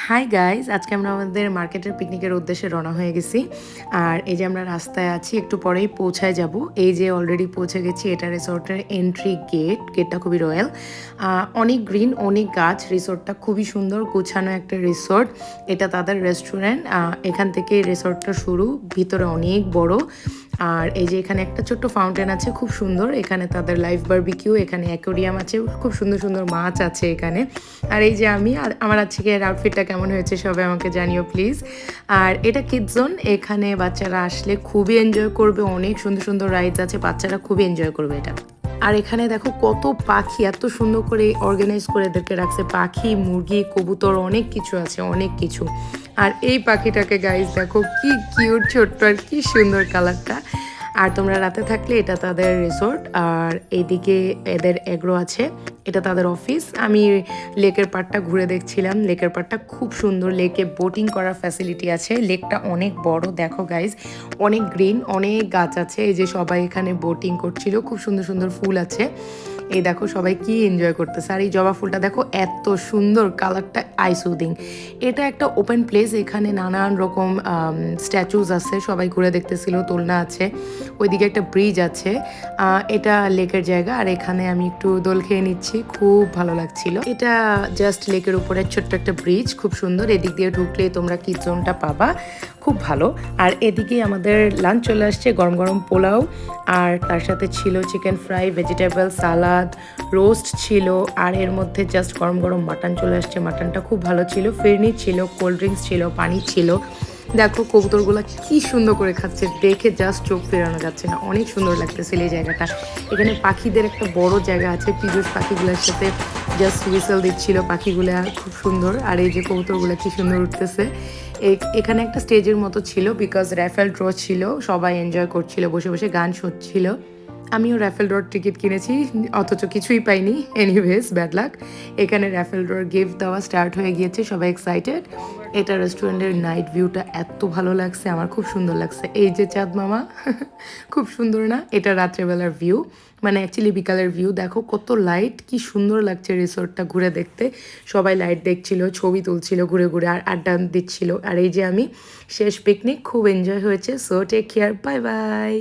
Hi guys, আজকে আমরা আমাদের মার্কেটের পিকনিকের উদ্দেশ্যে রওনা হয়ে গেছি। আর এই যে আমরা রাস্তায় আছি, একটু পরেই পৌঁছায় যাব। এই যে অলরেডি পৌঁছে গেছি, এটা রিসোর্টের এন্ট্রি গেটটা খুবই রয়্যাল, অনেক গ্রিন, অনেক গাছ। রিসোর্টটা খুবই সুন্দর গুছানো একটা রিসোর্ট। এটা তাদের রেস্টুরেন্ট, এখান থেকে রিসোর্টটা শুরু, ভিতরে অনেক বড়। আর এই যে এখানে একটা ছোট্ট ফাউন্টেন আছে, খুব সুন্দর। এখানে তাদের লাইভ বারবিকিউ, এখানে অ্যাকোরিয়াম আছে, খুব সুন্দর সুন্দর মাছ আছে এখানে। আর এই যে আমি, আর আমার আজকের আউটফিটটা কেমন হয়েছে সবাই আমাকে জানিও প্লিজ। আর এটা কিডস জোন, এখানে বাচ্চারা আসলে খুবই এনজয় করবে, অনেক সুন্দর সুন্দর রাইডস আছে, বাচ্চারা খুবই এনজয় করবে এটা। আর এখানে দেখো কত পাখি, এত সুন্দর করে অর্গানাইজ করে এদেরকে রাখছে। পাখি, মুরগি, কবুতর, অনেক কিছু আছে, অনেক কিছু। আর এই পাখিটাকে গাইজ দেখো কি কিউট, ছোট্ট, আর কি সুন্দর কালারটা। আর তোমরা রাতে থাকলে এটা তাদের রিসোর্ট, আর এইদিকে এদের এগ্রো আছে, এটা তাদের অফিস। আমি লেকের পাড়টা ঘুরে দেখছিলাম, লেকের পাড়টা খুব সুন্দর। লেকে বোটিং করার ফ্যাসিলিটি আছে, লেকটা অনেক বড়। দেখো গাইজ, অনেক গ্রিন, অনেক গাছ আছে। এই যে সবাই এখানে বোটিং করছিল, খুব সুন্দর সুন্দর ফুল আছে। এই দেখো সবাই কি এনজয় করতেছে। আর এই জবা ফুলটা দেখো এত সুন্দর, কালারটা আই সুদিং। এটা একটা ওপেন প্লেস, এখানে নানান রকম স্ট্যাচুজ আছে, সবাই ঘুরে দেখতেছিল, দোলনা আছে, ওইদিকে একটা ব্রিজ আছে। এটা লেকের জায়গা, আর এখানে আমি একটু দোল খেয়ে নিচ্ছি, খুব ভালো লাগছিল। এটা জাস্ট লেকের উপরে ছোট্ট একটা ব্রিজ, খুব সুন্দর। এদিক দিয়ে ঢুকলে তোমরা কিড জোনটা পাবা, খুব ভালো। আর এদিকে আমাদের লাঞ্চ চলে আসছে, গরম গরম পোলাও, আর তার সাথে ছিল চিকেন ফ্রাই, ভেজিটেবল সালাদ, রোস্ট ছিল, আর এর মধ্যে জাস্ট গরম গরম মাটন চলে আসছে। মাটনটা খুব ভালো ছিল, ফিরনি ছিল, কোল্ড ড্রিঙ্কস ছিল, পানি ছিল। দেখো কবুতরগুলো কি সুন্দর করে খাচ্ছে, দেখে জাস্ট চোখ ফেরানো যাচ্ছে না, অনেক সুন্দর লাগতেছিল এই জায়গাটা। এখানে পাখিদের একটা বড় জায়গা আছে, পিজুস পাখিগুলোর সাথে জাস্ট হুইসেল দিচ্ছিল পাখিগুলো, খুব সুন্দর। আর এই যে কবুতরগুলো কি সুন্দর উঠতেছে। এখানে একটা স্টেজের মতো ছিল, বিকজ র্যাফেল ড্র ছিল, সবাই এনজয় করছিল, বসে বসে গান শুনছিল। আমিও র্যাফেল ড্রর টিকিট কিনেছি, অথচ কিছুই পাইনি। Anyways, bad luck. এখানে র্যাফেল ড্রর গিফট দেওয়া স্টার্ট হয়ে গিয়েছে, সবাই এক্সাইটেড। এটা রেস্টুরেন্টের নাইট ভিউটা এত ভালো লাগছে, আমার খুব সুন্দর লাগছে। এই যে চাঁদ মামা, খুব সুন্দর না? এটা রাত্রেবেলার ভিউ, মানে অ্যাকচুয়ালি বিকালের ভিউ। দেখো কত লাইট, কি সুন্দর লাগছে রিসোর্টটা ঘুরে দেখতে। সবাই লাইট দেখছিল, ছবি তুলছিল ঘুরে ঘুরে, আর আড্ডা দিচ্ছিল। আর এই যে আমি, শেষ পিকনিক, খুব এনজয় হয়েছে। So take care, bye by.